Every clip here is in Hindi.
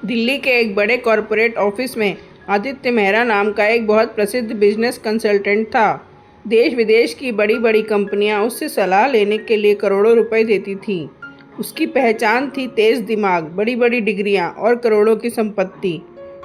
दिल्ली के एक बड़े कॉरपोरेट ऑफिस में आदित्य मेहरा नाम का एक बहुत प्रसिद्ध बिजनेस कंसल्टेंट था। देश विदेश की बड़ी बड़ी कंपनियां उससे सलाह लेने के लिए करोड़ों रुपए देती थीं। उसकी पहचान थी तेज दिमाग, बड़ी बड़ी डिग्रियां और करोड़ों की संपत्ति।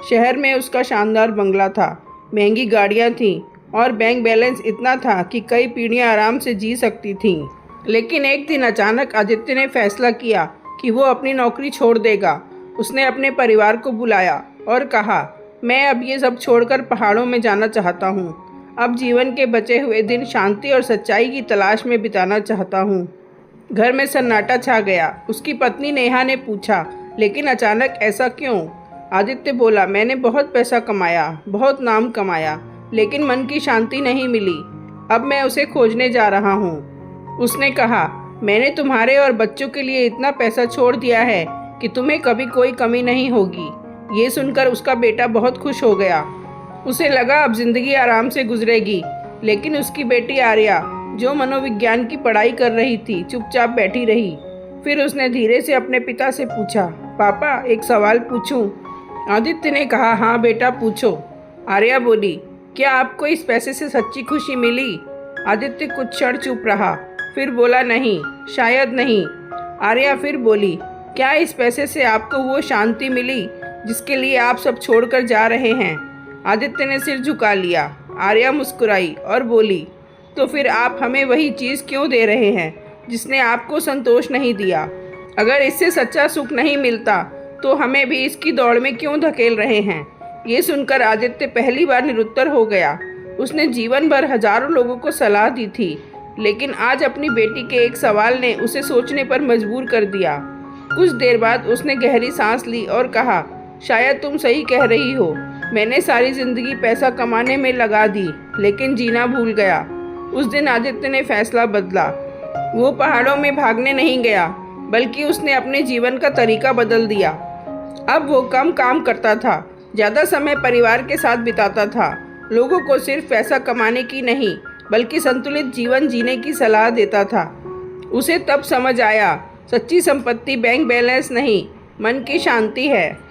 शहर में उसका शानदार बंगला था, महंगी गाड़ियां थीं और बैंक बैलेंस इतना था कि कई पीढ़ियां आराम से जी सकती थीं। लेकिन एक दिन अचानक आदित्य ने फैसला किया कि वो अपनी नौकरी छोड़ देगा। उसने अपने परिवार को बुलाया और कहा, मैं अब ये सब छोड़कर पहाड़ों में जाना चाहता हूँ। अब जीवन के बचे हुए दिन शांति और सच्चाई की तलाश में बिताना चाहता हूँ। घर में सन्नाटा छा गया। उसकी पत्नी नेहा ने पूछा, लेकिन अचानक ऐसा क्यों? आदित्य बोला, मैंने बहुत पैसा कमाया, बहुत नाम कमाया, लेकिन मन की शांति नहीं मिली। अब मैं उसे खोजने जा रहा हूँ। उसने कहा, मैंने तुम्हारे और बच्चों के लिए इतना पैसा छोड़ दिया है कि तुम्हें कभी कोई कमी नहीं होगी। ये सुनकर उसका बेटा बहुत खुश हो गया। उसे लगा अब जिंदगी आराम से गुजरेगी। लेकिन उसकी बेटी आर्या, जो मनोविज्ञान की पढ़ाई कर रही थी, चुपचाप बैठी रही। फिर उसने धीरे से अपने पिता से पूछा, पापा एक सवाल पूछूं? आदित्य ने कहा, हाँ बेटा पूछो। आर्या बोली, क्या आपको इस पैसे से सच्ची खुशी मिली? आदित्य कुछ क्षण चुप रहा, फिर बोला, नहीं, शायद नहीं। आर्या फिर बोली, क्या इस पैसे से आपको वो शांति मिली जिसके लिए आप सब छोड़कर जा रहे हैं? आदित्य ने सिर झुका लिया। आर्या मुस्कुराई और बोली, तो फिर आप हमें वही चीज़ क्यों दे रहे हैं जिसने आपको संतोष नहीं दिया? अगर इससे सच्चा सुख नहीं मिलता तो हमें भी इसकी दौड़ में क्यों धकेल रहे हैं? ये सुनकर आदित्य पहली बार निरुत्तर हो गया। उसने जीवन भर हजारों लोगों को सलाह दी थी, लेकिन आज अपनी बेटी के एक सवाल ने उसे सोचने पर मजबूर कर दिया। कुछ देर बाद उसने गहरी सांस ली और कहा, शायद तुम सही कह रही हो। मैंने सारी जिंदगी पैसा कमाने में लगा दी, लेकिन जीना भूल गया। उस दिन आदित्य ने फैसला बदला। वो पहाड़ों में भागने नहीं गया, बल्कि उसने अपने जीवन का तरीका बदल दिया। अब वो कम काम करता था, ज़्यादा समय परिवार के साथ बिताता था। लोगों को सिर्फ पैसा कमाने की नहीं, बल्कि संतुलित जीवन जीने की सलाह देता था। उसे तब समझ आया, सच्ची संपत्ति बैंक बैलेंस नहीं, मन की शांति है।